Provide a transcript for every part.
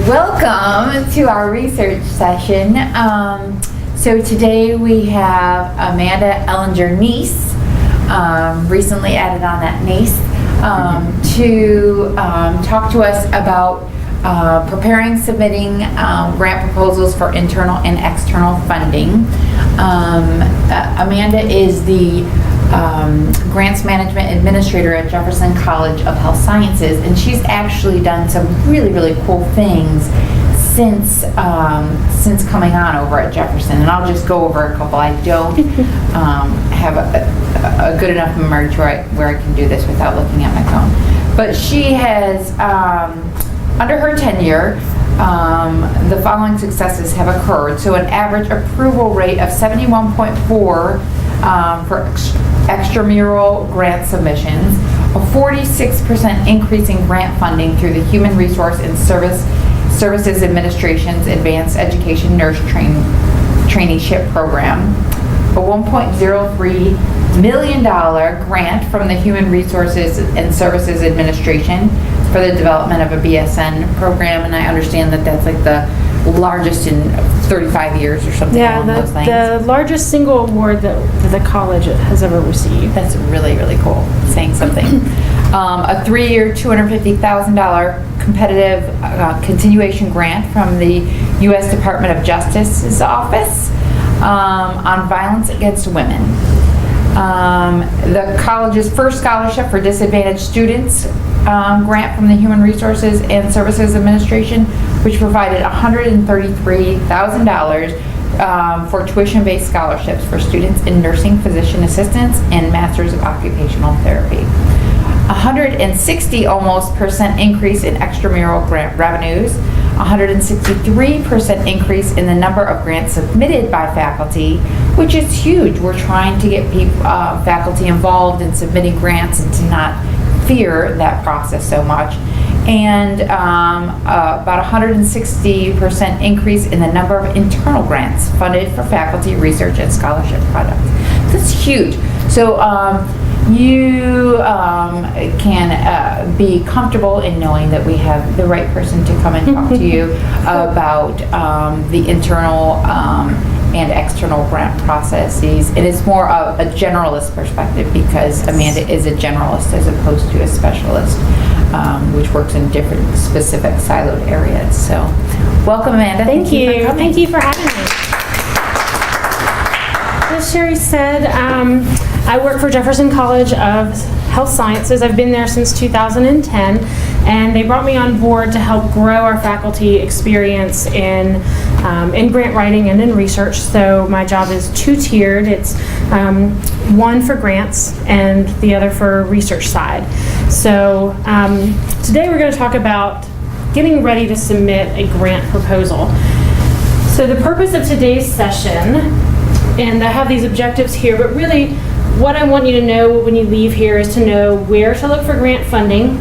Welcome to our research session. So today we have Amanda Ellinger-Neese, recently added on that Neese, to talk to us about preparing, submitting grant proposals for internal and external funding. Amanda is the Grants Management Administrator at Jefferson College of Health Sciences, and she's actually done some really, really cool things since coming on over at Jefferson. And I'll just go over a couple. I don't have a good enough memory to where I can do this without looking at my phone. But she has, under her tenure, the following successes have occurred. So an average approval rate of 71.4 for extramural grant submissions, a 46% increase in grant funding through the Human Resource and Services Administration's Advanced Education Nurse Traineeship Program, a $1.03 million grant from the Human Resources and Services Administration for the development of a BSN program, and I understand that that's like the largest in 35 years or something along those lines. The largest single award that the college has ever received. That's really, really cool, saying something. A 3-year, $250,000 competitive continuation grant from the U.S. Department of Justice's office on violence against women. The college's first scholarship for disadvantaged students grant from the Human Resources and Services Administration, which provided $133,000 for tuition-based scholarships for students in nursing, physician assistants, and Masters of Occupational Therapy. 160% increase in extramural grant revenues, 163% increase in the number of grants submitted by faculty, which is huge. We're trying to get people, faculty involved in submitting grants and to not fear that process so much. And about 160% increase in the number of internal grants funded for faculty, research, and scholarship projects. That's huge. So you can be comfortable in knowing that we have the right person to come and talk to you about the internal and external grant processes. It is more of a generalist perspective because Amanda is a generalist as opposed to a specialist, which works in different specific siloed areas. So welcome, Amanda. Thank you. Thank you for having me. As Sherry said, I work for Jefferson College of Health Sciences. I've been there since 2010, and they brought me on board to help grow our faculty experience in grant writing and in research. So my job is two-tiered. It's one for grants and the other for research side. So today we're going to talk about getting ready to submit a grant proposal. So the purpose of today's session, and I have these objectives here, but really what I want you to know when you leave here is to know where to look for grant funding,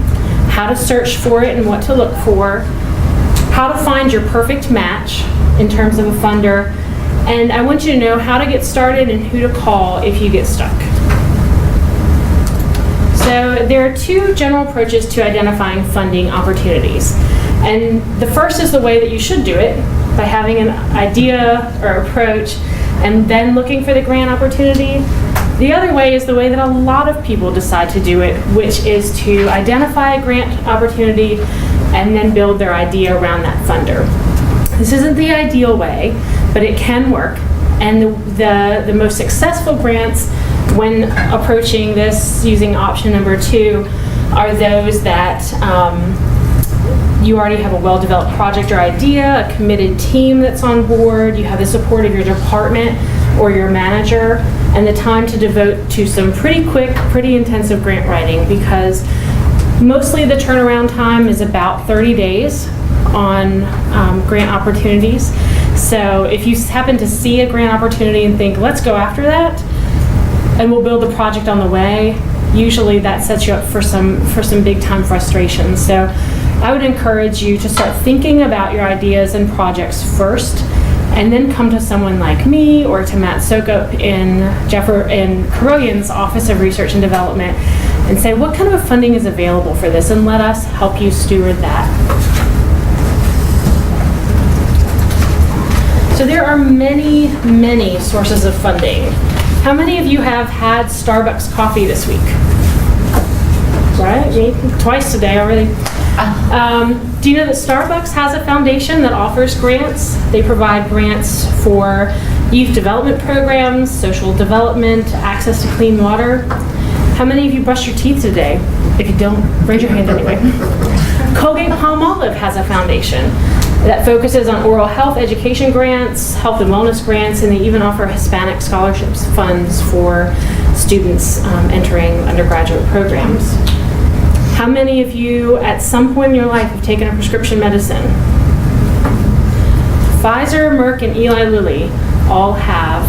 how to search for it and what to look for, how to find your perfect match in terms of a funder, and I want you to know how to get started and who to call if you get stuck. So there are two general approaches to identifying funding opportunities. And the first is the way that you should do it, by having an idea or approach and then looking for the grant opportunity. The other way is the way that a lot of people decide to do it, which is to identify a grant opportunity and then build their idea around that funder. This isn't the ideal way, but it can work. And the most successful grants when approaching this using option number 2 are those that you already have a well-developed project or idea, a committed team that's on board, you have the support of your department or your manager, and the time to devote to some pretty quick, pretty intensive grant writing, because mostly the turnaround time is about 30 days on grant opportunities. So if you happen to see a grant opportunity and think, let's go after that, and we'll build the project on the way, usually that sets you up for some big time frustration. So I would encourage you to start thinking about your ideas and projects first, and then come to someone like me or to Matt Sokup in Kuroyan's Office of Research and Development and say, what kind of funding is available for this, and let us help you steward that. So there are many, many sources of funding. How many of you have had Starbucks coffee this week? Right, me twice today already. Do you know that Starbucks has a foundation that offers grants? They provide grants for youth development programs, social development, access to clean water. How many of you brushed your teeth today? If you don't, raise your hand anyway. Colgate-Palmolive has a foundation that focuses on oral health education grants, health and wellness grants, and they even offer Hispanic scholarships funds for students entering undergraduate programs. How many of you at some point in your life have taken a prescription medicine? Pfizer, Merck, and Eli Lilly all have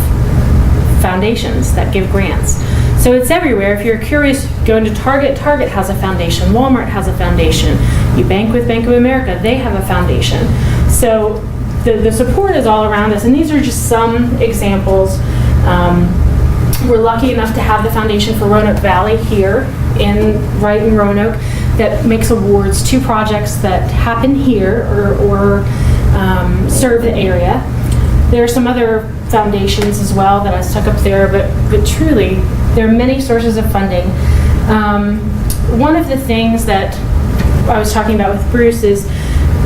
foundations that give grants. So it's everywhere. If you're curious, go into Target. Target has a foundation. Walmart has a foundation. You bank with Bank of America. They have a foundation. So the support is all around us. And these are just some examples. We're lucky enough to have the Foundation for Roanoke Valley here right in Roanoke that makes awards to projects that happen here or serve the area. There are some other foundations as well that I stuck up there, but truly, there are many sources of funding. One of the things that I was talking about with Bruce is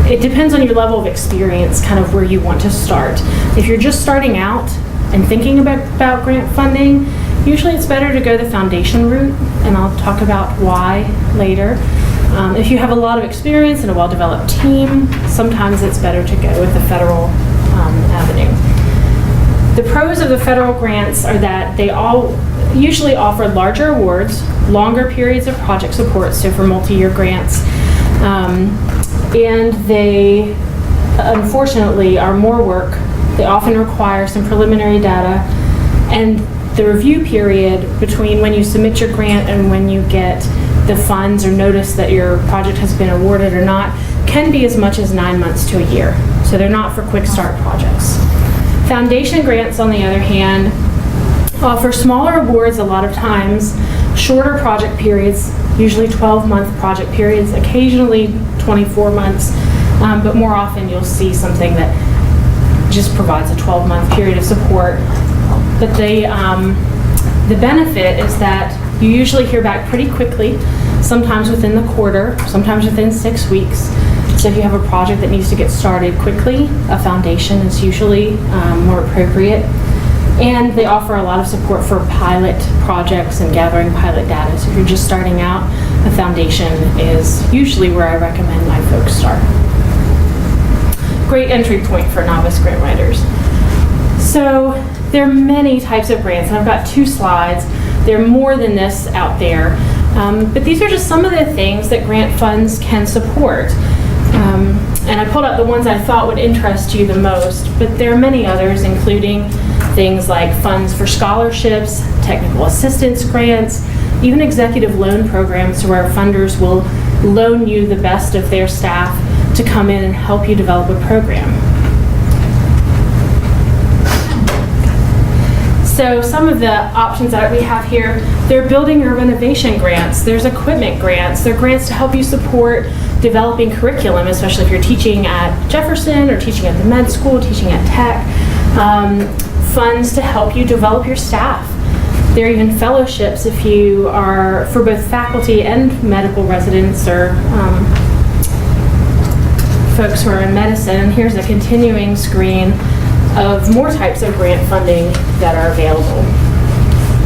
it depends on your level of experience, kind of where you want to start. If you're just starting out and thinking about grant funding, usually it's better to go the foundation route, and I'll talk about why later. If you have a lot of experience and a well-developed team, sometimes it's better to go with the federal avenue. The pros of the federal grants are that they all usually offer larger awards, longer periods of project support, so for multi-year grants, and they unfortunately are more work. They often require some preliminary data, and the review period between when you submit your grant and when you get the funds or notice that your project has been awarded or not can be as much as 9 months to a year. So they're not for quick start projects. Foundation grants, on the other hand, offer smaller awards a lot of times, shorter project periods, usually 12-month project periods, occasionally 24 months, but more often you'll see something that just provides a 12-month period of support. But the benefit is that you usually hear back pretty quickly, sometimes within the quarter, sometimes within 6 weeks. So if you have a project that needs to get started quickly, a foundation is usually more appropriate. And they offer a lot of support for pilot projects and gathering pilot data. So if you're just starting out, a foundation is usually where I recommend my folks start. Great entry point for novice grant writers. So there are many types of grants, and I've got 2 slides. There are more than this out there. But these are just some of the things that grant funds can support. And I pulled out the ones I thought would interest you the most, but there are many others, including things like funds for scholarships, technical assistance grants, even executive loan programs where funders will loan you the best of their staff to come in and help you develop a program. So some of the options that we have here, they're building or renovation grants, there's equipment grants, there are grants to help you support developing curriculum, especially if you're teaching at Jefferson or teaching at the med school, teaching at Tech, funds to help you develop your staff. There are even fellowships if you are for both faculty and medical residents or folks who are in medicine. And here's a continuing screen of more types of grant funding that are available.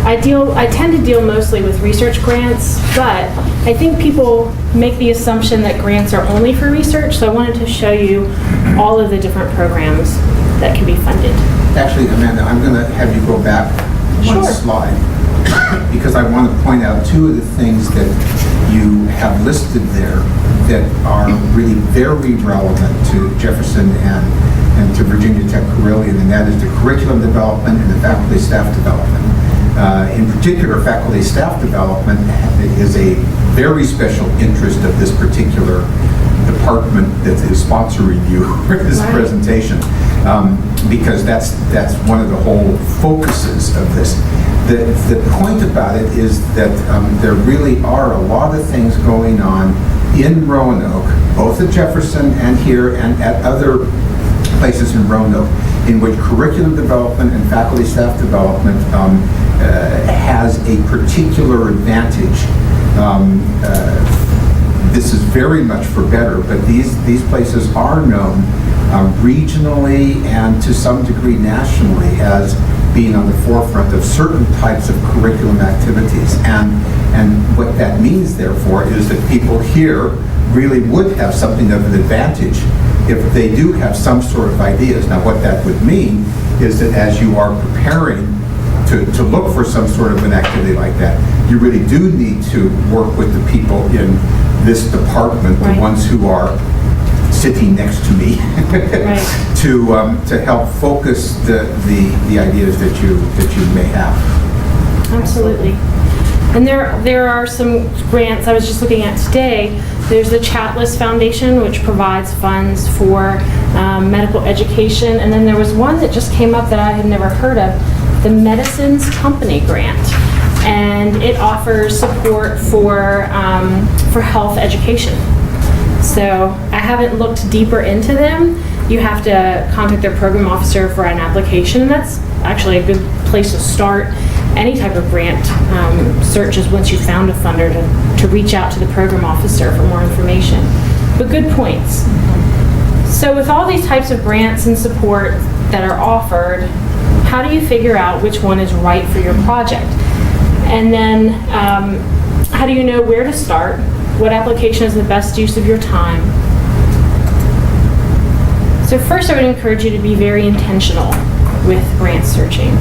I tend to deal mostly with research grants, but I think people make the assumption that grants are only for research, so I wanted to show you all of the different programs that can be funded. Actually, Amanda, I'm going to have you go back one Sure. slide, because I want to point out 2 of the things that you have listed there that are really very relevant to Jefferson and to Virginia Tech Carilion, and that is the curriculum development and the faculty staff development. In particular, faculty staff development is a very special interest of this particular department that is sponsoring you for this presentation, because that's one of the whole focuses of this. The point about it is that there really are a lot of things going on in Roanoke, both at Jefferson and here and at other places in Roanoke in which curriculum development and faculty staff development has a particular advantage. This is very much for better, but these places are known regionally and to some degree nationally as being on the forefront of certain types of curriculum activities. And what that means, therefore, is that people here really would have something of an advantage if they do have some sort of ideas. Now, what that would mean is that as you are preparing to look for some sort of an activity like that, you really do need to work with the people in this department, Right. the ones who are sitting next to me, Right. to help focus the ideas that you may have. Absolutely. And there are some grants I was just looking at today. There's the Chatlis Foundation, which provides funds for medical education. And then there was one that just came up that I had never heard of, the Medicines Company Grant. And it offers support for health education. So I haven't looked deeper into them. You have to contact their program officer for an application, and that's actually a good place to start any type of grant searches once you've found a funder to reach out to the program officer for more information. But good points. So with all these types of grants and support that are offered, how do you figure out which one is right for your project? And then how do you know where to start? What application is the best use of your time? So first, I would encourage you to be very intentional with grant searching.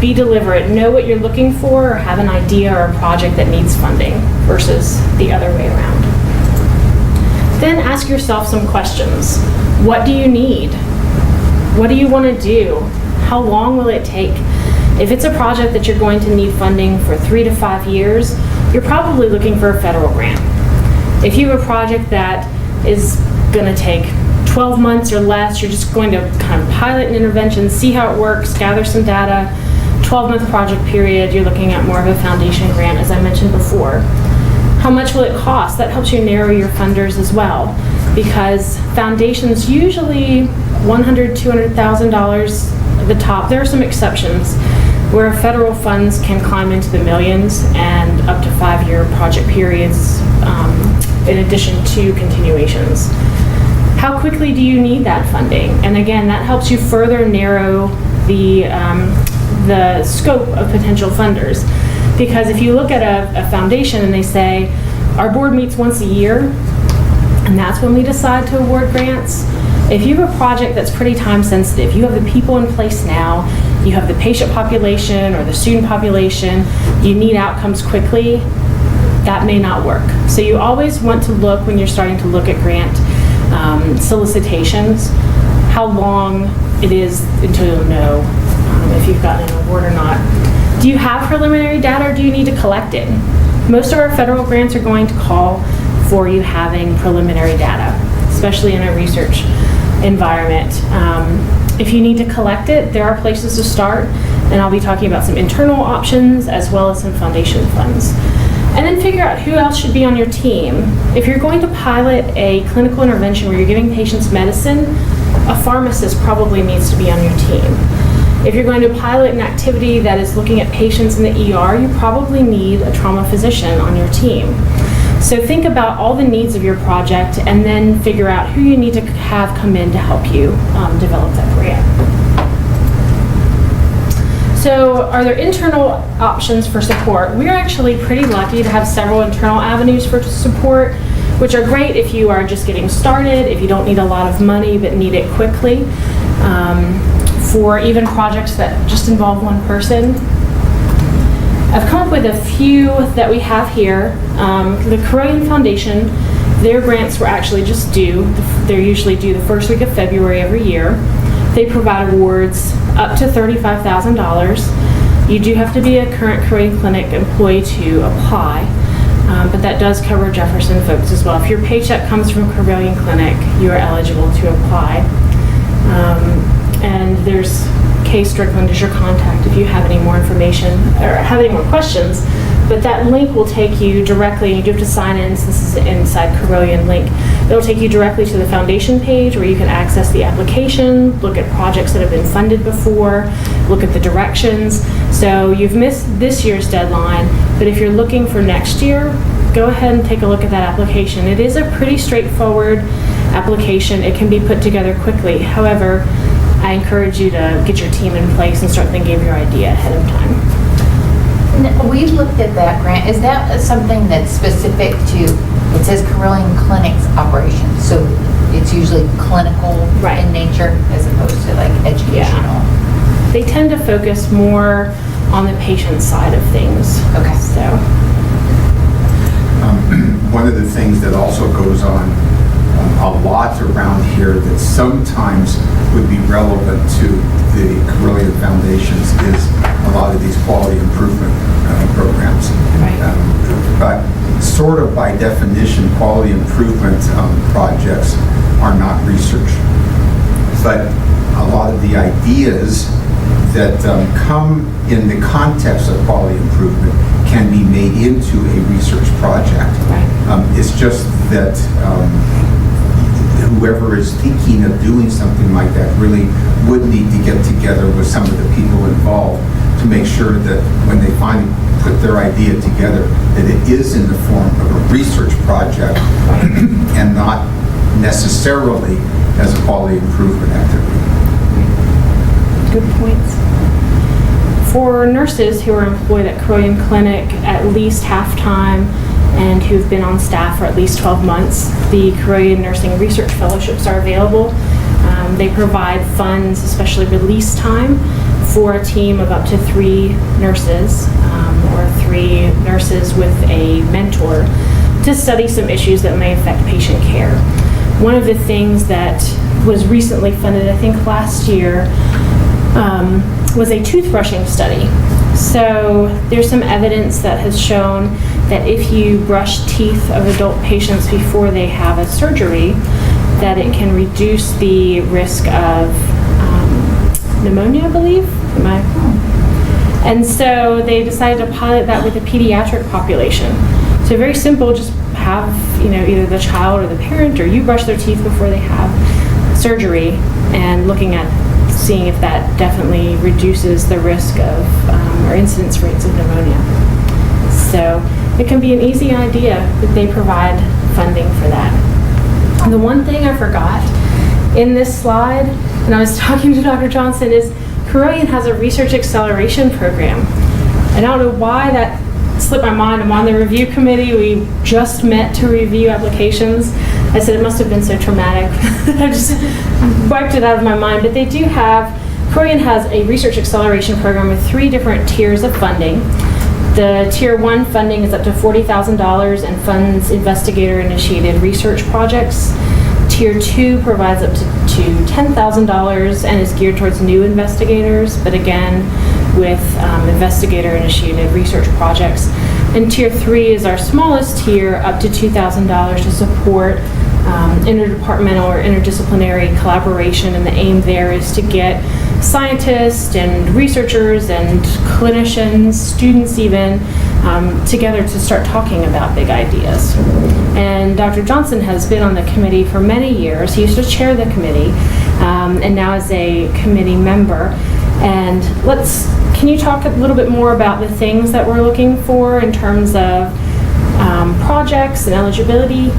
Be deliberate. Know what you're looking for, or have an idea or a project that needs funding versus the other way around. Then ask yourself some questions. What do you need? What do you want to do? How long will it take? If it's a project that you're going to need funding for 3 to 5 years, you're probably looking for a federal grant. If you have a project that is going to take 12 months or less, you're just going to kind of pilot an intervention, see how it works, gather some data. 12-month project period, you're looking at more of a foundation grant, as I mentioned before. How much will it cost? That helps you narrow your funders as well, because foundations usually $100,000, $200,000 at the top. There are some exceptions where federal funds can climb into the millions and up to 5-year project periods in addition to continuations. How quickly do you need that funding? And again, that helps you further narrow the scope of potential funders. Because if you look at a foundation and they say, our board meets once a year, and that's when we decide to award grants. If you have a project that's pretty time sensitive, you have the people in place now, you have the patient population or the student population, you need outcomes quickly, that may not work. So you always want to look, when you're starting to look at grant solicitations, how long it is until you'll know if you've gotten an award or not. Do you have preliminary data, or do you need to collect it? Most of our federal grants are going to call for you having preliminary data, especially in a research environment. If you need to collect it, there are places to start, and I'll be talking about some internal options as well as some foundation funds. And then figure out who else should be on your team. If you're going to pilot a clinical intervention where you're giving patients medicine, a pharmacist probably needs to be on your team. If you're going to pilot an activity that is looking at patients in the ER, you probably need a trauma physician on your team. So think about all the needs of your project and then figure out who you need to have come in to help you develop that grant. So are there internal options for support? We're actually pretty lucky to have several internal avenues for support, which are great if you are just getting started, if you don't need a lot of money but need it quickly, for even projects that just involve one person. I've come up with a few that we have here. The Carilion Foundation, their grants were actually just due. They're usually due the first week of February every year. They provide awards up to $35,000. You do have to be a current Carilion Clinic employee to apply, but that does cover Jefferson folks as well. If your paycheck comes from Carilion Clinic, you are eligible to apply. And there's Kay Strickland is your contact if you have any more information or have any more questions But that link will take you directly, and you do have to sign in, so this is an inside Carilion link. It'll take you directly to the foundation page where you can access the application, look at projects that have been funded before, look at the directions. So you've missed this year's deadline, but if you're looking for next year, go ahead and take a look at that application. It is a pretty straightforward application. It can be put together quickly. However, I encourage you to get your team in place and start thinking of your idea ahead of time. We looked at that grant. Is that something that's specific to, it says Carilion Clinics operations, so it's usually clinical Right. in nature as opposed to like educational? They tend to focus more on the patient side of things. Okay. So, One of the things that also goes on a lot around here that sometimes would be relevant to the Carilion Foundations is a lot of these quality improvement programs. Right. But sort of by definition, quality improvement projects are not research. But a lot of the ideas that come in the context of quality improvement can be made into a research project. Right. It's just that whoever is thinking of doing something like that really would need to get together with some of the people involved to make sure that when they finally put their idea together, that it is in the form of a research project and not necessarily as a quality improvement activity. good points. For nurses who are employed at Carilion Clinic at least half-time and who've been on staff for at least 12 months, the Carilion Nursing Research Fellowships are available. They provide funds, especially release time, for a team of up to 3 nurses or 3 nurses with a mentor to study some issues that may affect patient care. One of the things that was recently funded, I think last year, was a toothbrushing study. So there's some evidence that has shown that if you brush teeth of adult patients before they have a surgery, that it can reduce the risk of pneumonia, I believe. And so they decided to pilot that with a pediatric population. So very simple, just have, either the child or the parent or you brush their teeth before they have surgery, and looking at seeing if that definitely reduces the risk of or incidence rates of pneumonia. So it can be an easy idea that they provide funding for that. The one thing I forgot in this slide, and I was talking to Dr. Johnson, is Carilion has a research acceleration program. And I don't know why that slipped my mind. I'm on the review committee. We just met to review applications. I said it must have been so traumatic. I just wiped it out of my mind. But they do have, Carilion has a research acceleration program with 3 different tiers of funding. The Tier 1 funding is up to $40,000 and funds investigator-initiated research projects. Tier 2 provides up to $10,000 and is geared towards new investigators, but again, with investigator-initiated research projects. And Tier 3 is our smallest tier, up to $2,000 to support interdepartmental or interdisciplinary collaboration, and the aim there is to get scientists and researchers and clinicians, students even, together to start talking about big ideas. And Dr. Johnson has been on the committee for many years. He used to chair the committee and now is a committee member. And can you talk a little bit more about the things that we're looking for in terms of projects and eligibility?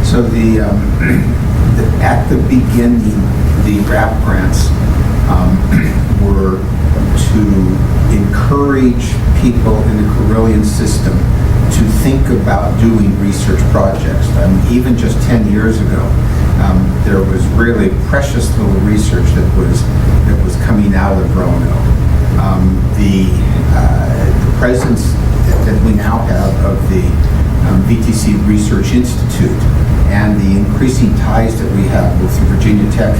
So at the beginning, the RAP grants were to encourage people in the Carilion system to think about doing research projects. Even just 10 years ago, there was really precious little research that was coming out of Roanoke. The presence that we now have of the VTC Research Institute and the increasing ties that we have with Virginia Tech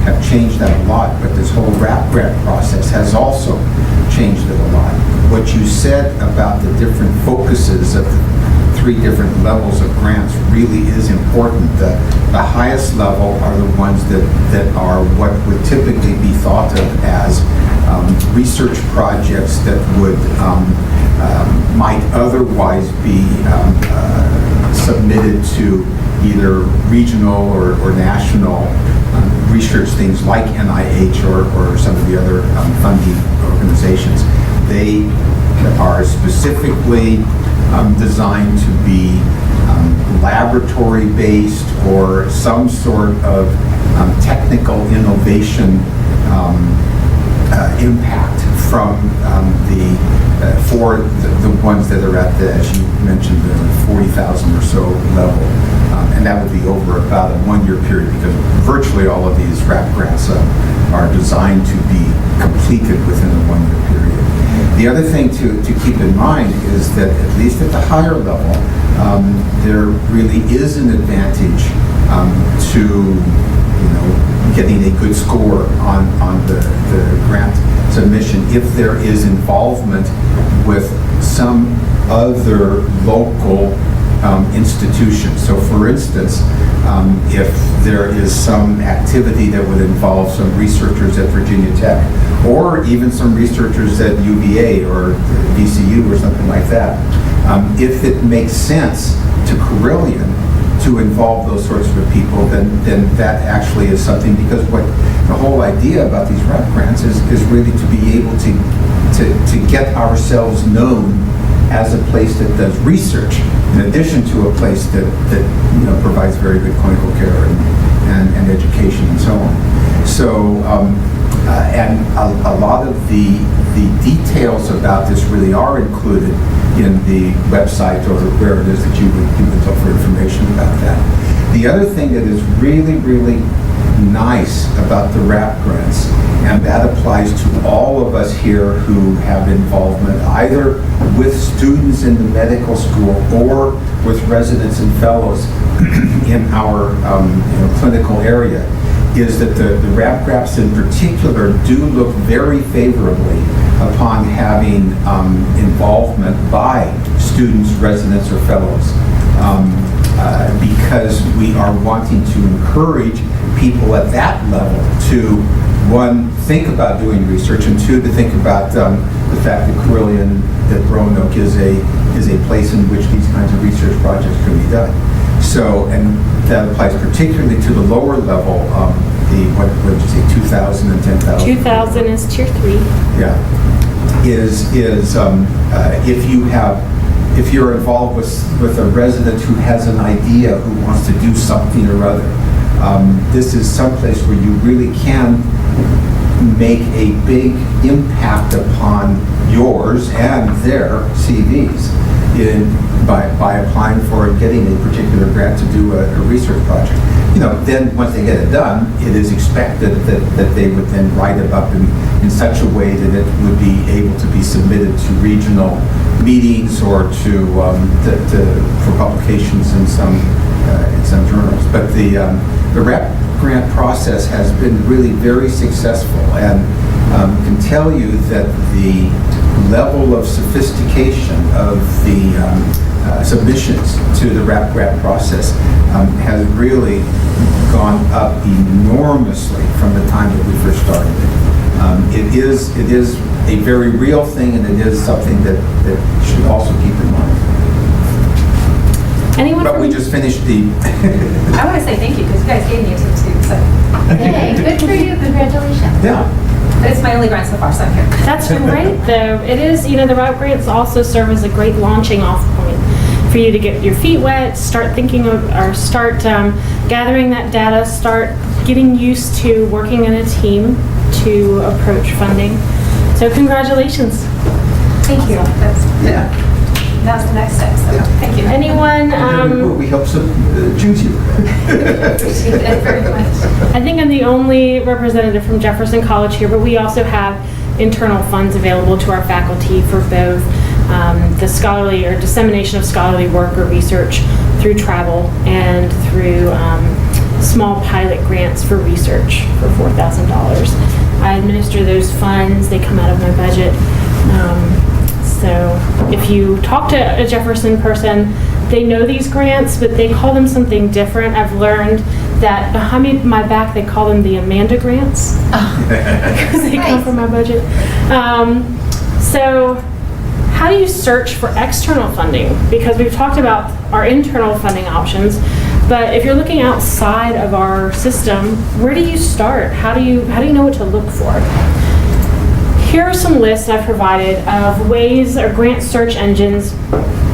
have changed that a lot, but this whole RAP grant process has also changed it a lot. What you said about the different focuses of the 3 different levels of grants really is important. The highest level are the ones that are what would typically be thought of as research projects that would might otherwise be submitted to either regional or national research things like NIH or some of the other funding organizations. They are specifically designed to be laboratory-based or some sort of technical innovation impact from for the ones that are at the, as you mentioned, the 40,000 or so level. And that would be over about a one-year period, because virtually all of these RAP grants are designed to be completed within a one-year period. The other thing to keep in mind is that at least at the higher level, there really is an advantage to getting a good score on the grant submission if there is involvement with some other local institutions. So for instance, if there is some activity that would involve some researchers at Virginia Tech, or even some researchers at UVA or VCU or something like that, if it makes sense to Carilion to involve those sorts of people, then that actually is something, because what the whole idea about these RAP grants is really to be able to get ourselves known as a place that does research, in addition to a place that provides very good clinical care and education and so on. So, and a lot of the details about this really are included in the website or where it is that you would look for information about that. The other thing that is really, really nice about the RAP grants, and that applies to all of us here who have involvement either with students in the medical school or with residents and fellows in our clinical area, is that the RAP grants in particular do look very favorably upon having involvement by students, residents, or fellows, because we are wanting to encourage people at that level to, one, think about doing research, and two, to think about the fact that Carilion, that Roanoke is a place in which these kinds of research projects can be done. So, and that applies particularly to the lower level, what did you say, 2,000 and 10,000? 2,000 is tier 3. Yeah, if you're involved with a resident who has an idea, who wants to do something or other, this is someplace where you really can make a big impact upon yours and their CVs by applying for and getting a particular grant to do a research project. Then once they get it done, it is expected that they would then write it up in such a way that it would be able to be submitted to regional meetings or for publications in some journals. But the RAP grant process has been really very successful, and can tell you that the level of sophistication of the submissions to the RAP grant process has really gone up enormously from the time that we first started it. It is a very real thing, and it is something that should also keep in mind. Anyone But we just finished the... I want to say thank you, because you guys gave me a team too, so. Hey, good for you, congratulations. Yeah. But it's my only grant so far, so I'm here. That's great, though. It is, the RAP grants also serve as a great launching off point for you to get your feet wet, start thinking of, or start gathering that data, start getting used to working in a team to approach funding. So congratulations. Thank you. That's the next step, so thank you. Anyone? We help choose you. Appreciate it very much. I think I'm the only representative from Jefferson College here, but we also have internal funds available to our faculty for both the scholarly or dissemination of scholarly work or research through travel and through small pilot grants for research for $4,000. I administer those funds. They come out of my budget. So if you talk to a Jefferson person, they know these grants, but they call them something different. I've learned that behind my back, they call them the Amanda grants because they come from my budget. So how do you search for external funding? Because we've talked about our internal funding options, but if you're looking outside of our system, where do you start? How do you know what to look for? Here are some lists I've provided of ways or grant search engines.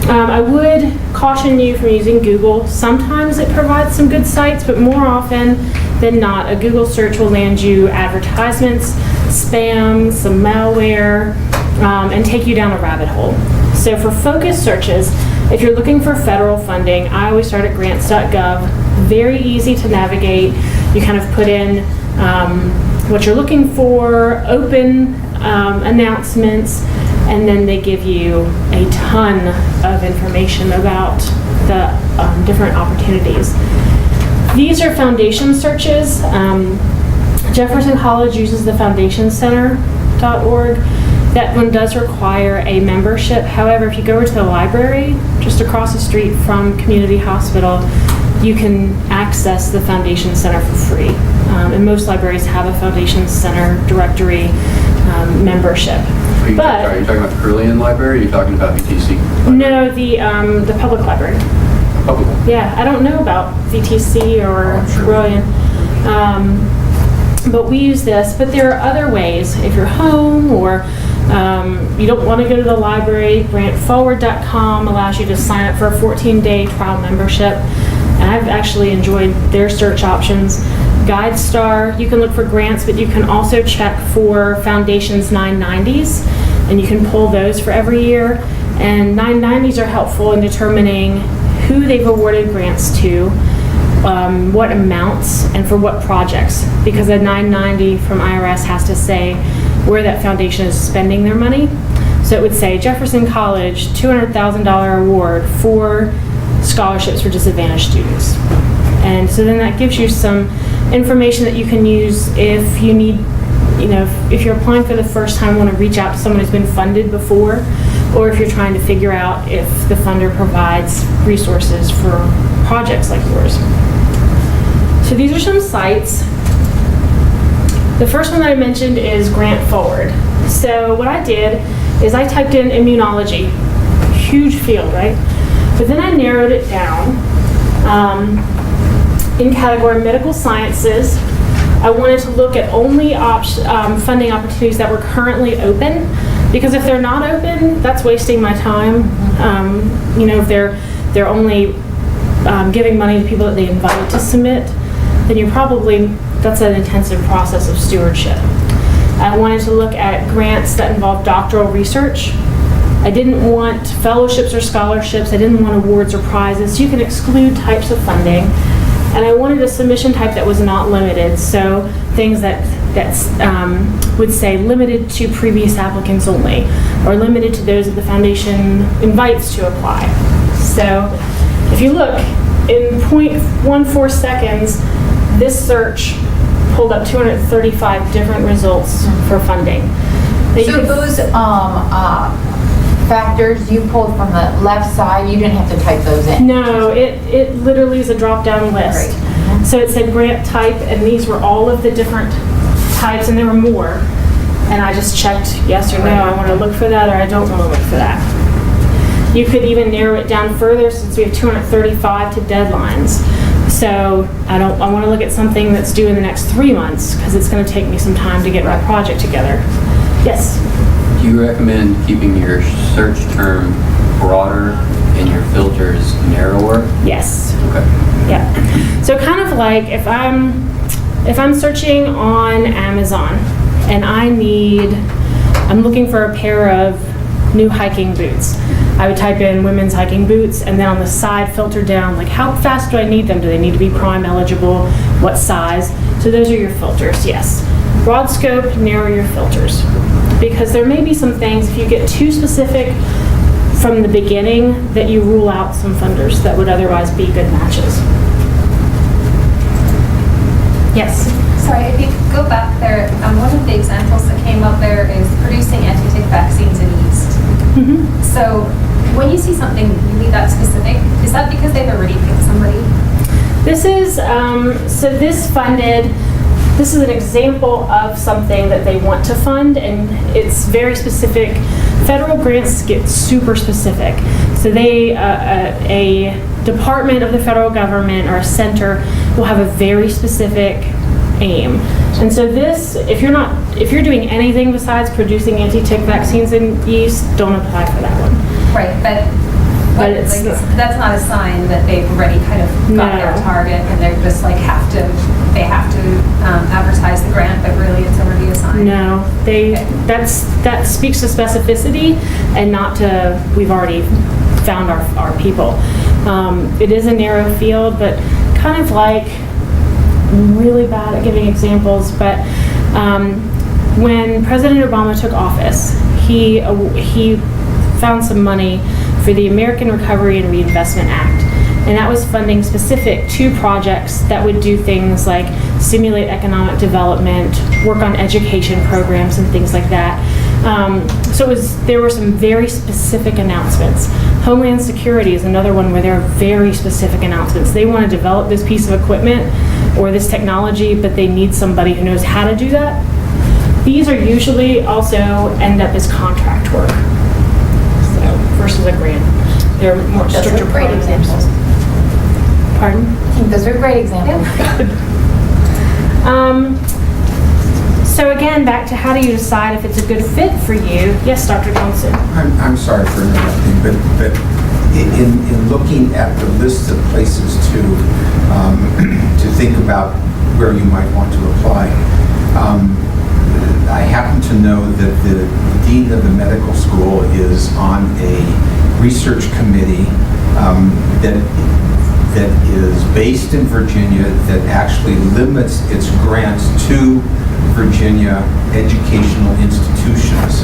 I would caution you from using Google. Sometimes it provides some good sites, but more often than not, a Google search will land you advertisements, spam, some malware, and take you down a rabbit hole. So for focus searches, if you're looking for federal funding, I always start at grants.gov. Very easy to navigate. You kind of put in what you're looking for, open announcements, and then they give you a ton of information about the different opportunities. These are foundation searches. Jefferson College uses the foundationcenter.org. That one does require a membership. However, if you go over to the library, just across the street from Community Hospital, you can access the Foundation Center for free. And most libraries have a Foundation Center directory membership. Are you talking about the Curlian Library, or are you talking about VTC? No, the public library. Public one. Yeah, I don't know about VTC or Brilliant, but we use this. But there are other ways. If you're home or you don't want to go to the library, grantforward.com allows you to sign up for a 14-day trial membership. And I've actually enjoyed their search options. GuideStar, you can look for grants, but you can also check for Foundation's 990s, and you can pull those for every year. And 990s are helpful in determining who they've awarded grants to, what amounts, and for what projects. Because a 990 from IRS has to say where that foundation is spending their money. So it would say Jefferson College, $200,000 award for scholarships for disadvantaged students. And so then that gives you some information that you can use if you need, if you're applying for the first time, want to reach out to someone who's been funded before, or if you're trying to figure out if the funder provides resources for projects like yours. So these are some sites. The first one that I mentioned is Grant Forward. So what I did is I typed in immunology, huge field, right? But then I narrowed it down in category medical sciences. I wanted to look at only funding opportunities that were currently open, because if they're not open, that's wasting my time. If they're only giving money to people that they invited to submit, then that's an intensive process of stewardship. I wanted to look at grants that involve doctoral research. I didn't want fellowships or scholarships. I didn't want awards or prizes. You can exclude types of funding. And I wanted a submission type that was not limited. So things that would say limited to previous applicants only, or limited to those that the foundation invites to apply. So if you look, in 0.14 seconds, this search pulled up 235 different results for funding. So those factors you pulled from the left side, you didn't have to type those in? No, it literally is a drop-down list. Great. So it said grant type, and these were all of the different types, and there were more. And I just checked yes or no, I want to look for that, or I don't want to look for that. You could even narrow it down further, since we have 235 to deadlines. So I want to look at something that's due in the next 3 months, because it's going to take me some time to get my project together. Yes? Do you recommend keeping your search term broader and your filters narrower? Yes. Okay. Yeah. So kind of like if I'm searching on Amazon and I'm looking for a pair of new hiking boots. I would type in women's hiking boots, and then on the side filter down, like how fast do I need them? Do they need to be Prime eligible? What size? So those are your filters, yes. Broad scope, narrow your filters. Because there may be some things, if you get too specific from the beginning, that you rule out some funders that would otherwise be good matches. Yes? Sorry, if you could go back there, one of the examples that came up there is producing anti-tick vaccines in yeast. Mm-hmm. So when you see something really that specific, is that because they've already picked somebody? This is, this is an example of something that they want to fund, and it's very specific Federal grants get super specific. So they, a department of the federal government or a center will have a very specific aim. And so this, if you're doing anything besides producing anti-tick vaccines in yeast, don't apply for that one. Right, but it's that's not a sign that they've already kind of got their No. target and they're just like they have to advertise the grant, but really it's already assigned. No, that speaks to specificity and not to, we've already found our people. It is a narrow field, but kind of like, I'm really bad at giving examples, but when President Obama took office, he found some money for the American Recovery and Reinvestment Act. And that was funding specific to projects that would do things like stimulate economic development, work on education programs and things like that. So there were some very specific announcements. Homeland Security is another one where there are very specific announcements. They want to develop this piece of equipment or this technology, but they need somebody who knows how to do that. These are usually also end up as contract work, so versus a grant. They're more Those are stricter great programs. examples. Pardon? I think those are great examples. So again, back to how do you decide if it's a good fit for you? Yes, Dr. Johnson. I'm sorry for interrupting, but in looking at the list of places to think about where you might want to apply, I happen to know that the dean of the medical school is on a research committee that is based in Virginia that actually limits its grants to Virginia educational institutions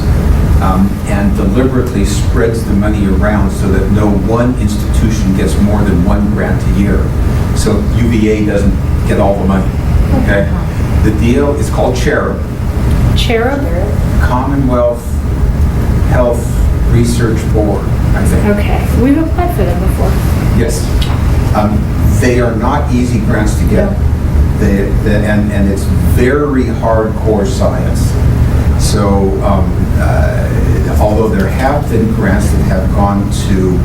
and deliberately spreads the money around so that no one institution gets more than one grant a year. So UVA doesn't get all the money, okay? The deal is called CHERUB, Cherub? Commonwealth Health Research Board, I think. Okay, we've applied for them before. Yes. They are not easy grants to get. And it's very hardcore science. So although there have been grants that have gone to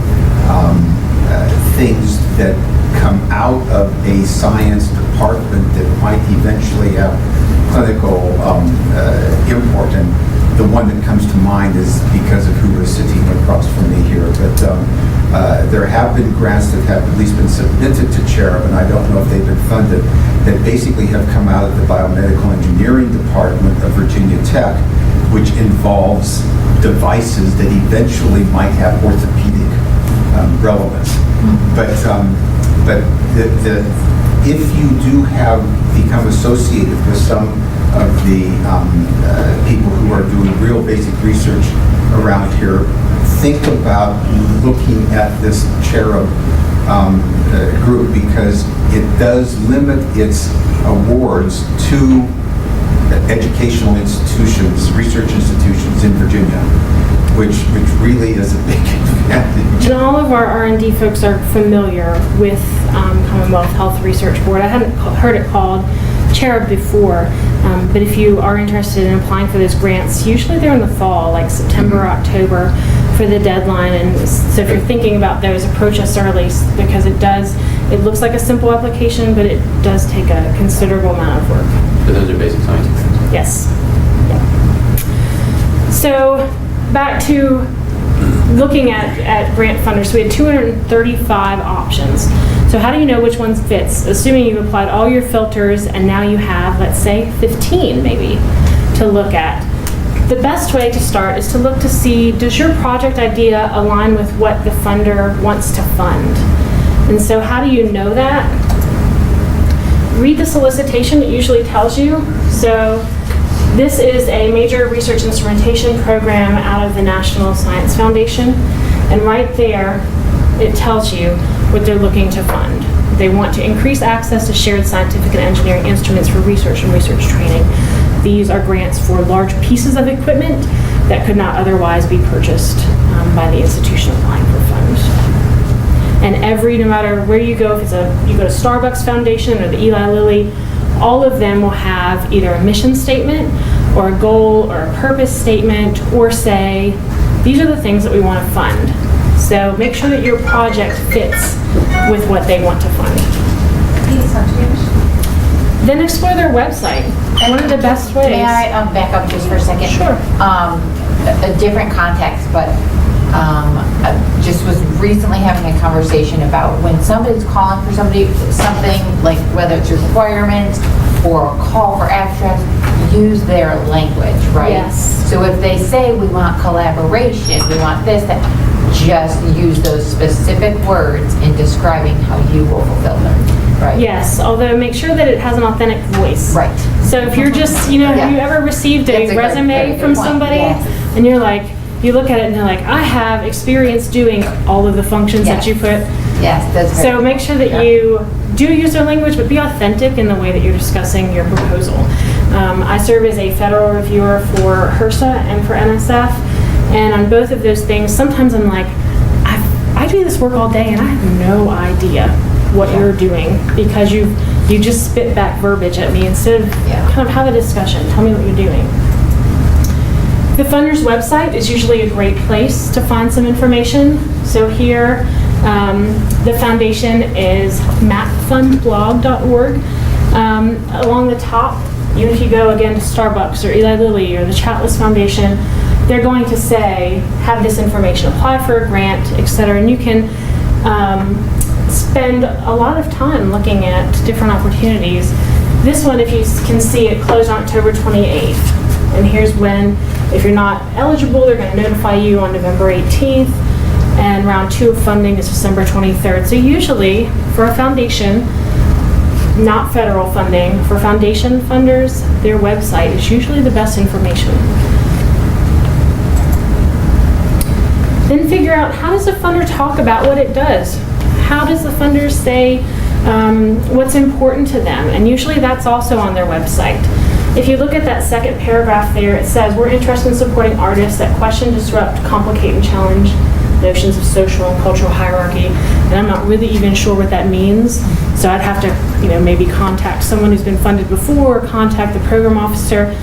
things that come out of a science department that might eventually have clinical import, and the one that comes to mind is because of who is sitting across from me here. But there have been grants that have at least been submitted to CHERUB, and I don't know if they've been funded, that basically have come out of the biomedical engineering department of Virginia Tech, which involves devices that eventually might have orthopedic relevance. But if you do have become associated with some of the people who are doing real basic research around here, think about looking at this CHERUB group, because it does limit its awards to educational institutions, research institutions in Virginia, which really is a big advantage. And all of our R&D folks are familiar with Commonwealth Health Research Board. I hadn't heard it called CHERUB before, but if you are interested in applying for those grants, usually they're in the fall, like September, October, for the deadline. And so if you're thinking about those, approach us early, because it looks like a simple application, but it does take a considerable amount of work. So those are basic science grants. Yes. Yeah. So back to looking at grant funders. So we had 235 options. So how do you know which one fits? Assuming you've applied all your filters and now you have, let's say, 15 maybe to look at. The best way to start is to look to see, does your project idea align with what the funder wants to fund? And so how do you know that? Read the solicitation, it usually tells you. So this is a major research instrumentation program out of the National Science Foundation. And right there, it tells you what they're looking to fund. They want to increase access to shared scientific and engineering instruments for research and research training. These are grants for large pieces of equipment that could not otherwise be purchased by the institution applying for funds. And no matter where you go, if you go to Starbucks Foundation or the Eli Lilly, all of them will have either a mission statement or a goal or a purpose statement, or say These are the things that we want to fund. So make sure that your project fits with what they want to fund. Then explore their website. One of the best ways. May I back up just for a second? Sure. A different context, but I just was recently having a conversation about when somebody's calling for something, like whether it's requirements or a call for abstracts, use their language, right? Yes. So if they say we want collaboration, we want this, that, just use those specific words in describing how you will fulfill them, right? Yes, although make sure that it has an authentic voice. Right. So if you're just, have you ever received That's a a very resume good from point. somebody? Yes. And you're like, you look at it and you're like, I have experience doing all of the functions that Yes. you put. Yes, that's very. So make sure that you do use their language, but be authentic in the way that you're discussing your proposal. I serve as a federal reviewer for HRSA and for NSF, and on both of those things, sometimes I'm like, I do this work all day and I have no idea what you're doing because you just spit back verbiage at me instead of kind of have a discussion. Tell me what you're doing. The funder's website is usually a great place to find some information. So here, the foundation is mapfundblog.org. Along the top, even if you go again to Starbucks or Eli Lilly or the Chatless Foundation, they're going to say, have this information, apply for a grant, etc. And you can spend a lot of time looking at different opportunities. This one, if you can see, it closed on October 28th. And here's when, if you're not eligible, they're going to notify you on November 18th. And round 2 of funding is December 23rd. So usually, for a foundation, not federal funding, for foundation funders, their website is usually the best information. Then figure out, how does the funder talk about what it does? How does the funder say what's important to them? And usually that's also on their website. If you look at that second paragraph there, it says, we're interested in supporting artists that question, disrupt, complicate, and challenge notions of social and cultural hierarchy. And I'm not really even sure what that means. So I'd have to, maybe contact someone who's been funded before, or contact the program officer.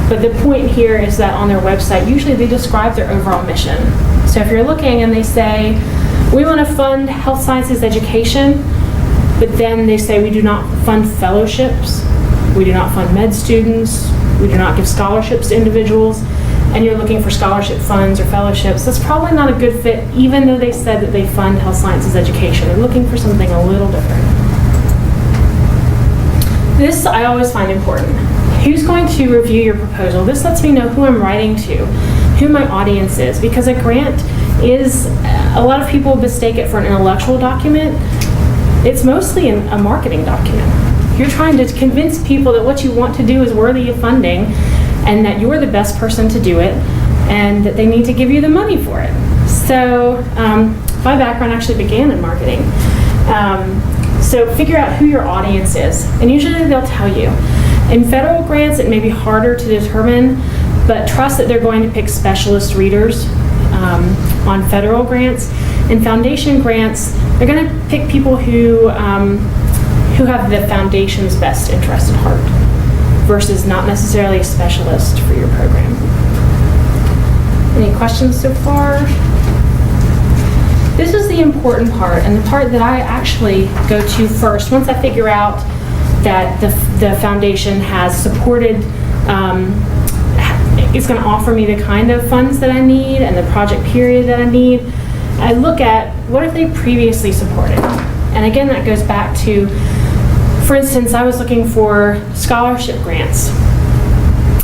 But the point here is that on their website, usually they describe their overall mission. So if you're looking and they say, we want to fund health sciences education, but then they say we do not fund fellowships, we do not fund med students, we do not give scholarships to individuals, and you're looking for scholarship funds or fellowships, that's probably not a good fit, even though they said that they fund health sciences education. They're looking for something a little different. This I always find important. Who's going to review your proposal? This lets me know who I'm writing to, who my audience is, because a grant is, a lot of people mistake it for an intellectual document. It's mostly a marketing document. You're trying to convince people that what you want to do is worthy of funding and that you're the best person to do it and that they need to give you the money for it. So my background actually began in marketing. So figure out who your audience is, and usually they'll tell you. In federal grants, it may be harder to determine, but trust that they're going to pick specialist readers on federal grants. In foundation grants, they're going to pick people who have the foundation's best interest at heart versus not necessarily a specialist for your program. Any questions so far? This is the important part, and the part that I actually go to first. Once I figure out that the foundation has supported, it's going to offer me the kind of funds that I need and the project period that I need, I look at what have they previously supported. And again, that goes back to, for instance, I was looking for scholarship grants.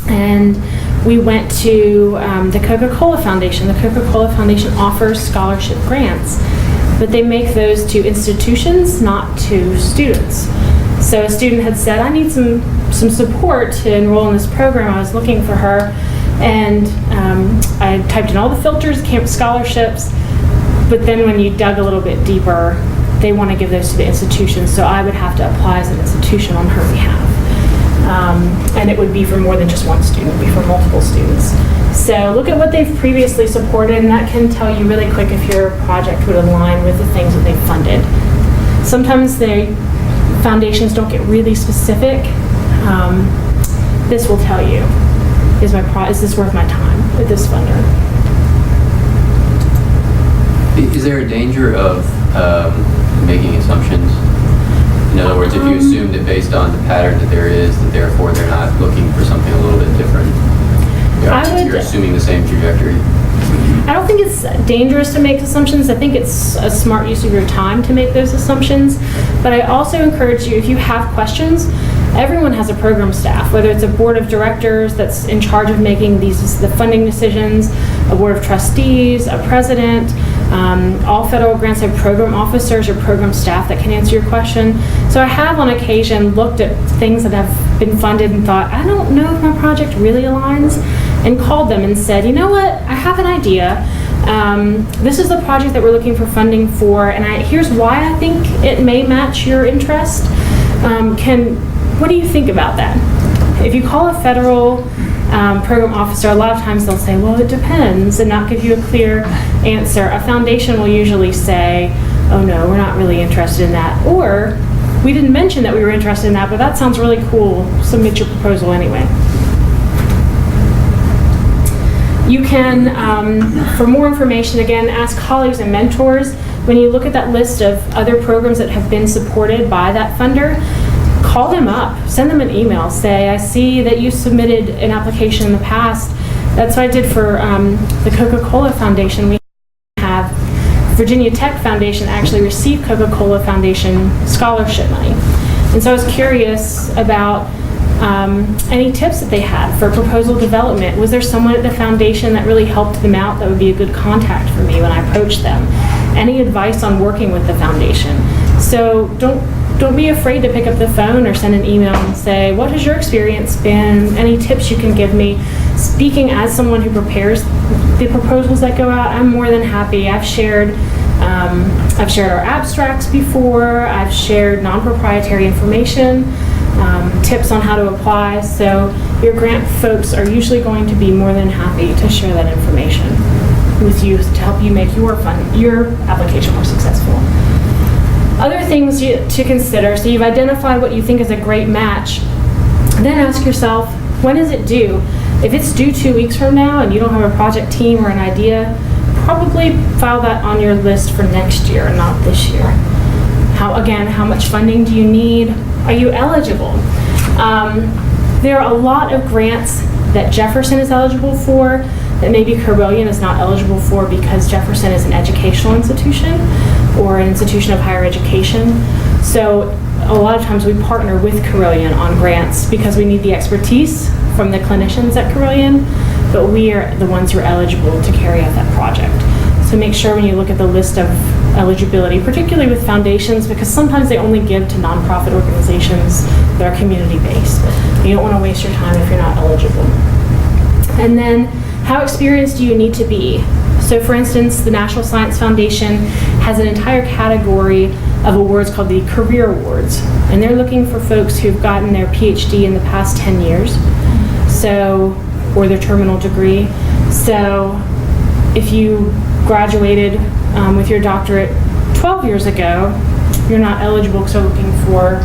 And we went to the Coca-Cola Foundation. The Coca-Cola Foundation offers scholarship grants, but they make those to institutions, not to students. So a student had said, I need some support to enroll in this program. I was looking for her, and I typed in all the filters, campus scholarships, but then when you dug a little bit deeper, they want to give those to the institution, so I would have to apply as an institution on her behalf. And it would be for more than just one student, it would be for multiple students. So look at what they've previously supported, and that can tell you really quick if your project would align with the things that they've funded. Sometimes foundations don't get really specific. This will tell you, is this worth my time with this funder? Is there a danger of making assumptions? In other words, if you assume that based on the pattern that there is, that therefore they're not looking for something a little bit different? You're assuming the same trajectory. I don't think it's dangerous to make assumptions. I think it's a smart use of your time to make those assumptions. But I also encourage you, if you have questions, everyone has a program staff, whether it's a board of directors that's in charge of making the funding decisions, a board of trustees, a president. All federal grants have program officers or program staff that can answer your question. So I have on occasion looked at things that have been funded and thought, I don't know if my project really aligns, and called them and said, you know what, I have an idea. This is the project that we're looking for funding for, and here's why I think it may match your interest. What do you think about that? If you call a federal program officer, a lot of times they'll say, well, it depends, and not give you a clear answer. A foundation will usually say, oh no, we're not really interested in that. Or, we didn't mention that we were interested in that, but that sounds really cool. Submit your proposal anyway. You can, for more information, again, ask colleagues and mentors. When you look at that list of other programs that have been supported by that funder, call them up, send them an email, say, I see that you submitted an application in the past. That's what I did for the Coca-Cola Foundation. We have Virginia Tech Foundation actually received Coca-Cola Foundation scholarship money. And so I was curious about any tips that they had for proposal development. Was there someone at the foundation that really helped them out that would be a good contact for me when I approached them? Any advice on working with the foundation? So don't be afraid to pick up the phone or send an email and say, what has your experience been? Any tips you can give me? Speaking as someone who prepares the proposals that go out, I'm more than happy. I've shared our abstracts before. I've shared non-proprietary information, tips on how to apply. So your grant folks are usually going to be more than happy to share that information with you to help you make your application more successful. Other things to consider, so you've identified what you think is a great match, then ask yourself, when is it due? If it's due 2 weeks from now and you don't have a project team or an idea, probably file that on your list for next year, not this year. How much funding do you need? Are you eligible? There are a lot of grants that Jefferson is eligible for that maybe Carilion is not eligible for because Jefferson is an educational institution or an institution of higher education. So a lot of times we partner with Carilion on grants because we need the expertise from the clinicians at Carilion, but we are the ones who are eligible to carry out that project. So make sure when you look at the list of eligibility, particularly with foundations, because sometimes they only give to nonprofit organizations that are community-based. You don't want to waste your time if you're not eligible. And then, how experienced do you need to be? So for instance, the National Science Foundation has an entire category of awards called the Career Awards. And they're looking for folks who've gotten their PhD in the past 10 years, or their terminal degree. So if you graduated with your doctorate 12 years ago, you're not eligible because they're looking for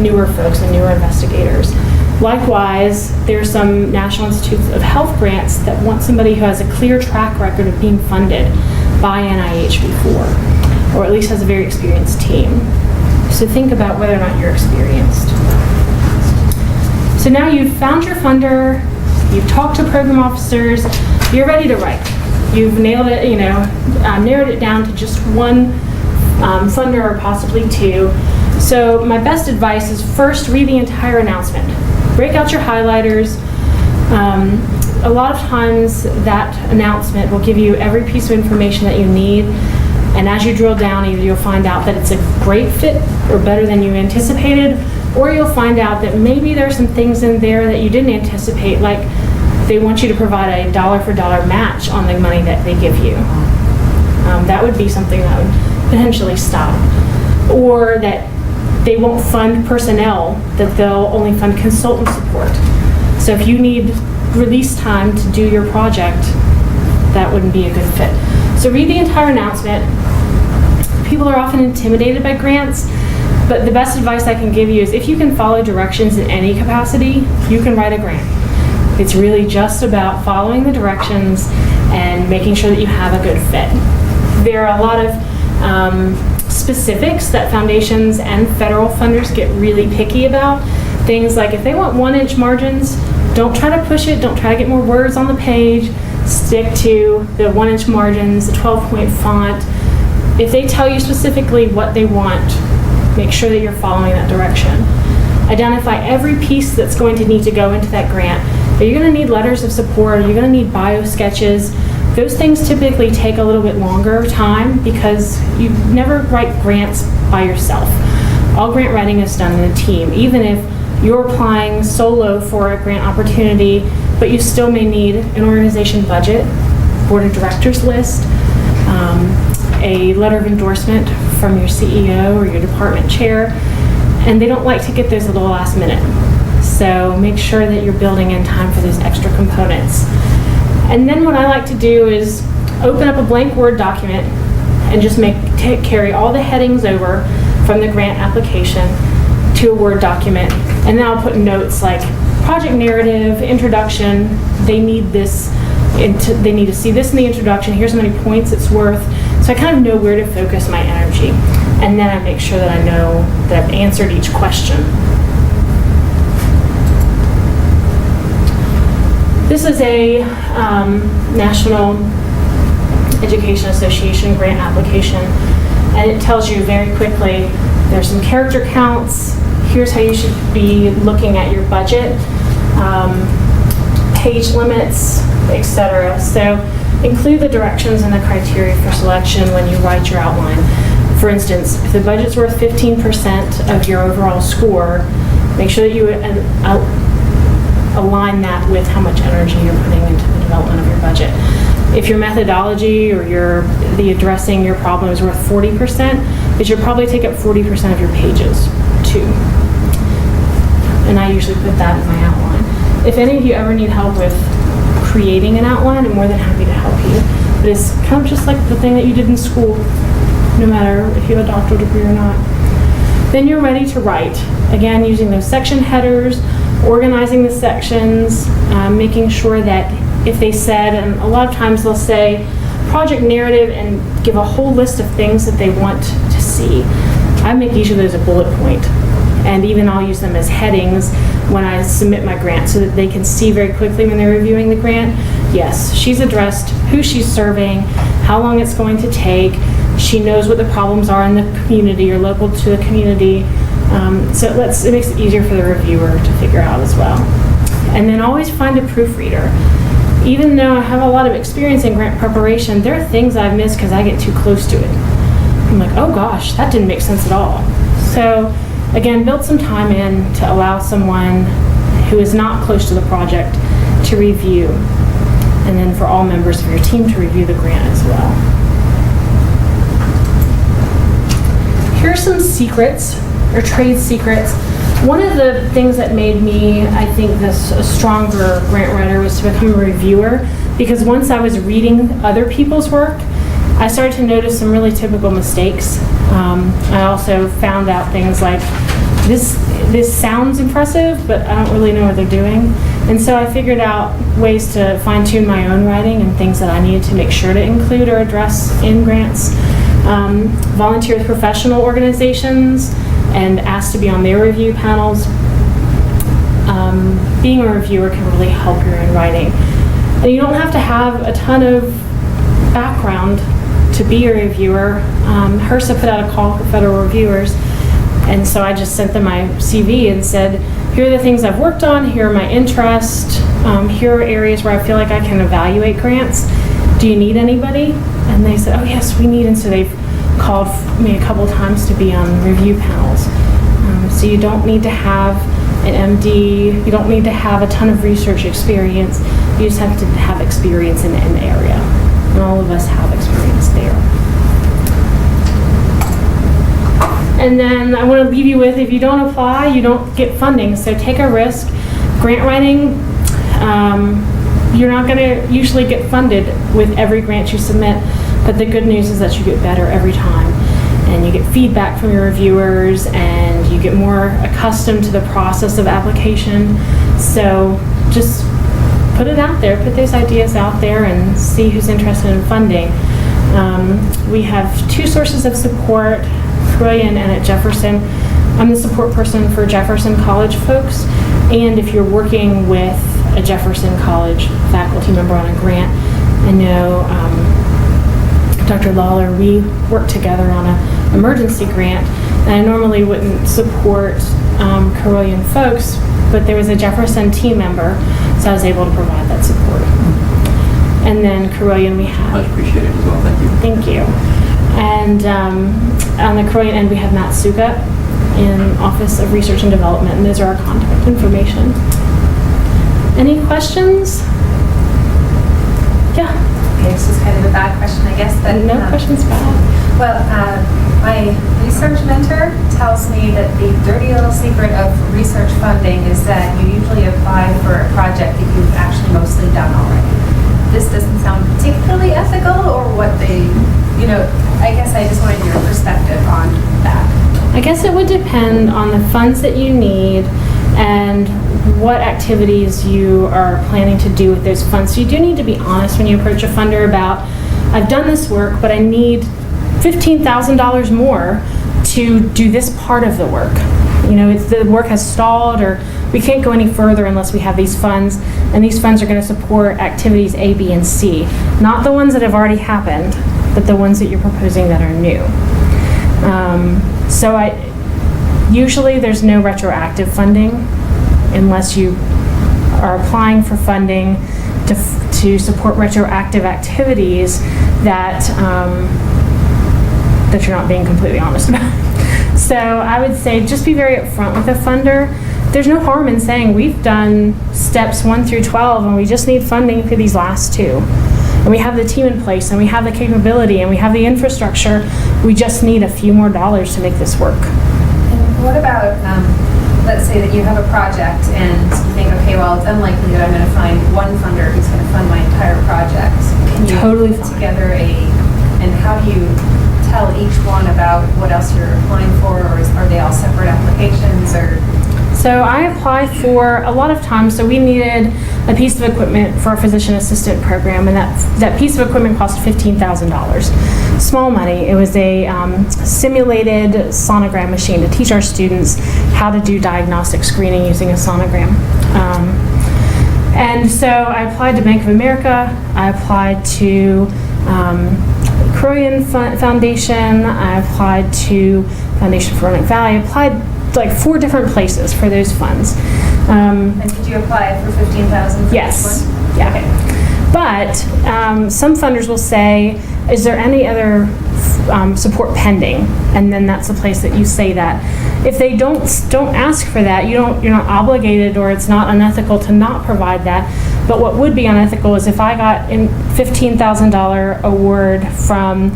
newer folks and newer investigators. Likewise, there are some National Institutes of Health grants that want somebody who has a clear track record of being funded by NIH before, or at least has a very experienced team. So think about whether or not you're experienced. So now you've found your funder, you've talked to program officers, you're ready to write. You've nailed it, narrowed it down to just one funder or possibly two. So my best advice is first read the entire announcement. Break out your highlighters. A lot of times that announcement will give you every piece of information that you need, and as you drill down, either you'll find out that it's a great fit or better than you anticipated, or you'll find out that maybe there's some things in there that you didn't anticipate, like they want you to provide a dollar-for-dollar match on the money that they give you. That would be something that would potentially stop. Or that they won't fund personnel, that they'll only fund consultant support. So if you need release time to do your project, that wouldn't be a good fit. So read the entire announcement. People are often intimidated by grants, but the best advice I can give you is if you can follow directions in any capacity, you can write a grant. It's really just about following the directions and making sure that you have a good fit. There are a lot of specifics that foundations and federal funders get really picky about. Things like if they want 1-inch margins, don't try to push it, don't try to get more words on the page, stick to the 1-inch margins, the 12-point font. If they tell you specifically what they want, make sure that you're following that direction. Identify every piece that's going to need to go into that grant. Are you going to need letters of support? Are you going to need bio sketches? Those things typically take a little bit longer time because you never write grants by yourself. All grant writing is done in a team, even if you're applying solo for a grant opportunity, but you still may need an organization budget, board of directors list, a letter of endorsement from your CEO or your department chair, and they don't like to get those at the last minute. So make sure that you're building in time for those extra components. And then what I like to do is open up a blank Word document and just carry all the headings over from the grant application to a Word document. And then I'll put notes like project narrative, introduction, they need this, they need to see this in the introduction, here's how many points it's worth. So I kind of know where to focus my energy. And then I make sure that I know that I've answered each question. This is a National Education Association grant application, and it tells you very quickly, there's some character counts, here's how you should be looking at your budget, page limits, etc. So include the directions and the criteria for selection when you write your outline. For instance, if the budget's worth 15% of your overall score, make sure that you align that with how much energy you're putting into the development of your budget. If your methodology or the addressing your problem is worth 40%, it should probably take up 40% of your pages too. And I usually put that in my outline. If any of you ever need help with creating an outline, I'm more than happy to help you. But it's kind of just like the thing that you did in school, no matter if you have a doctoral degree or not. Then you're ready to write. Again, using those section headers, organizing the sections, making sure that if they said, and a lot of times they'll say project narrative and give a whole list of things that they want to see. I make each of those a bullet point, and even I'll use them as headings when I submit my grant so that they can see very quickly when they're reviewing the grant, yes, she's addressed who she's serving, how long it's going to take, she knows what the problems are in the community or local to the community. So it makes it easier for the reviewer to figure out as well. And then always find a proofreader. Even though I have a lot of experience in grant preparation, there are things I've missed because I get too close to it. I'm like, oh gosh, that didn't make sense at all. So again, build some time in to allow someone who is not close to the project to review. And then for all members of your team to review the grant as well. Here are some secrets, or trade secrets. One of the things that made me, I think, a stronger grant writer was to become a reviewer, because once I was reading other people's work, I started to notice some really typical mistakes. I also found out things like, this sounds impressive, but I don't really know what they're doing. And so I figured out ways to fine-tune my own writing and things that I needed to make sure to include or address in grants. Volunteer with professional organizations and asked to be on their review panels. Being a reviewer can really help your own writing. And you don't have to have a ton of background to be a reviewer. HRSA put out a call for federal reviewers, and so I just sent them my CV and said, here are the things I've worked on, here are my interests, here are areas where I feel like I can evaluate grants. Do you need anybody? And they said, oh yes, we need, and so they've called me a couple times to be on review panels. So you don't need to have an MD, you don't need to have a ton of research experience, you just have to have experience in an area. And all of us have experience there. And then I want to leave you with, if you don't apply, you don't get funding, so take a risk. Grant writing, you're not going to usually get funded with every grant you submit, but the good news is that you get better every time. And you get feedback from your reviewers, and you get more accustomed to the process of application. So just put it out there, put those ideas out there, and see who's interested in funding. We have two sources of support, Trillian and at Jefferson. I'm the support person for Jefferson College folks, and if you're working with a Jefferson College faculty member on a grant, I know Dr. Lawler, we work together on an emergency grant, and I normally wouldn't support Carolian folks, but there was a Jefferson team member, so I was able to provide that support. And then Carolian we have. Much appreciated as well, thank you. Thank you. And on the Carolian end, we have Matt Suga in Office of Research and Development, and those are our contact information. Any questions? Yeah. Okay, this is kind of a bad question, I guess. That, No questions bad. Well, my research mentor tells me that the dirty little secret of research funding is that you usually apply for a project that you've actually mostly done already. This doesn't sound particularly ethical, or what they, I guess I just wanted your perspective on that. I guess it would depend on the funds that you need and what activities you are planning to do with those funds. So you do need to be honest when you approach a funder about, I've done this work, but I need $15,000 more to do this part of the work. The work has stalled, or we can't go any further unless we have these funds, and these funds are going to support activities A, B, and C. Not the ones that have already happened, but the ones that you're proposing that are new. Usually there's no retroactive funding unless you are applying for funding to support retroactive activities that you're not being completely honest about. So I would say just be very upfront with a funder. There's no harm in saying we've done steps 1 through 12 and we just need funding for these last 2. And we have the team in place and we have the capability and we have the infrastructure. We just need a few more dollars to make this work. And what about, let's say that you have a project and you think, okay, well, it's unlikely that I'm going to find one funder who's going to fund my entire project. Can you Totally put fine. together and how do you tell each one about what else you're applying for, or are they all separate applications, or? So I applied for a lot of times, so we needed a piece of equipment for our physician assistant program, and that piece of equipment cost $15,000. Small money. It was a simulated sonogram machine to teach our students how to do diagnostic screening using a sonogram. And so I applied to Bank of America, I applied to Carolian Foundation, I applied to Foundation for Roanoke Valley, I applied like 4 different places for those funds. And did you apply for $15,000 for Yes. this one? Yeah. Okay. But some funders will say, is there any other support pending? And then that's the place that you say that. If they don't ask for that, you're not obligated, or it's not unethical to not provide that. But what would be unethical is if I got a $15,000 award from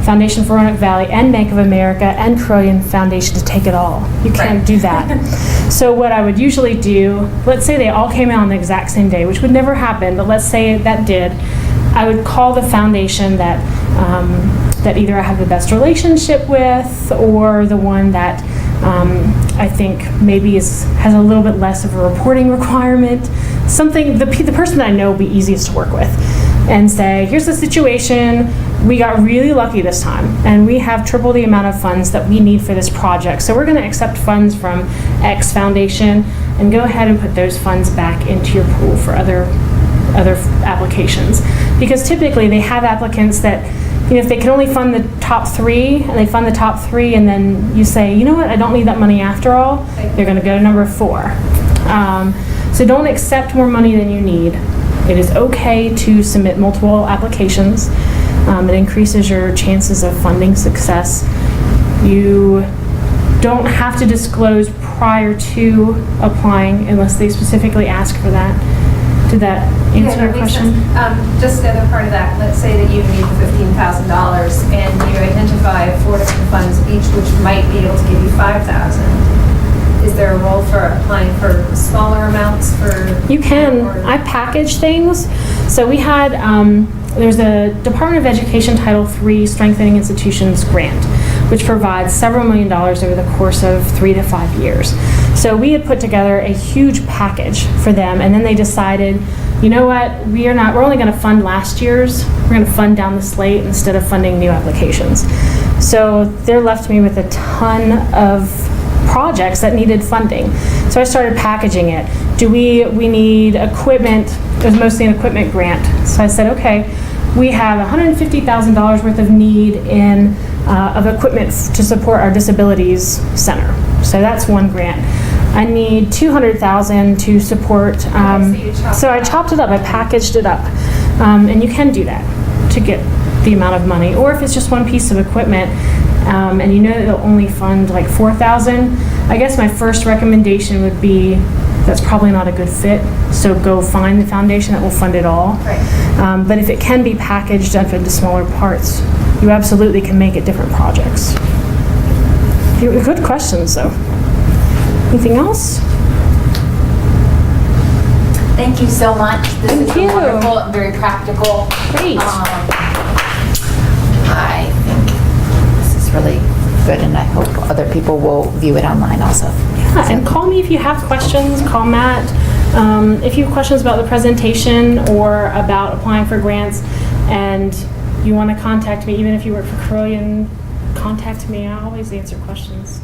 Foundation for Roanoke Valley and Bank of America and Carolian Foundation to take it all. You can't Right. do that. So what I would usually do, let's say they all came out on the exact same day, which would never happen, but let's say that did, I would call the foundation that either I have the best relationship with, or the one that I think maybe has a little bit less of a reporting requirement. Something, the person that I know will be easiest to work with, and say, here's the situation, we got really lucky this time, and we have triple the amount of funds that we need for this project, so we're going to accept funds from X Foundation and go ahead and put those funds back into your pool for other applications. Because typically they have applicants that, if they can only fund the top 3, and they fund the top 3, and then you say, you know what, I don't need that money after all, they're going to go to number 4. So don't accept more money than you need. It is okay to submit multiple applications. It increases your chances of funding success. You don't have to disclose prior to applying unless they specifically ask for that. Did that answer Yeah, your that makes question? sense. Just the other part of that, let's say that you need the $15,000 and you identify 4 different funds, each which might be able to give you $5,000. Is there a role for applying for smaller amounts for? You can. or- I package things. So we had, there's a Department of Education Title III Strengthening Institutions grant. which provides several $1 million over the course of 3 to 5 years. So we had put together a huge package for them, and then they decided, you know what, we're only going to fund last year's, we're going to fund down the slate instead of funding new applications. So they're left me with a ton of projects that needed funding. So I started packaging it. We need equipment. It was mostly an equipment grant. So I said, okay, we have $150,000 worth of need of equipment to support our disabilities center. So that's one grant. I need $200,000 to support. So I chopped it up. I packaged it up, and you can do that to get the amount of money. Or if it's just one piece of equipment, and you know that they'll only fund like $4,000, I guess my first recommendation would be that's probably not a good fit. So go find the foundation that will fund it all. Right. But if it can be packaged up into smaller parts, you absolutely can make it different projects. Good questions, though. Anything else? Thank you so much. This Thank is you. wonderful and very practical. Great. I think this is really good, and I hope other people will view it online also. Yeah, and call me if you have questions. Call Matt. If you have questions about the presentation or about applying for grants, and you want to contact me, even if you work for Carillion, contact me. I always answer questions.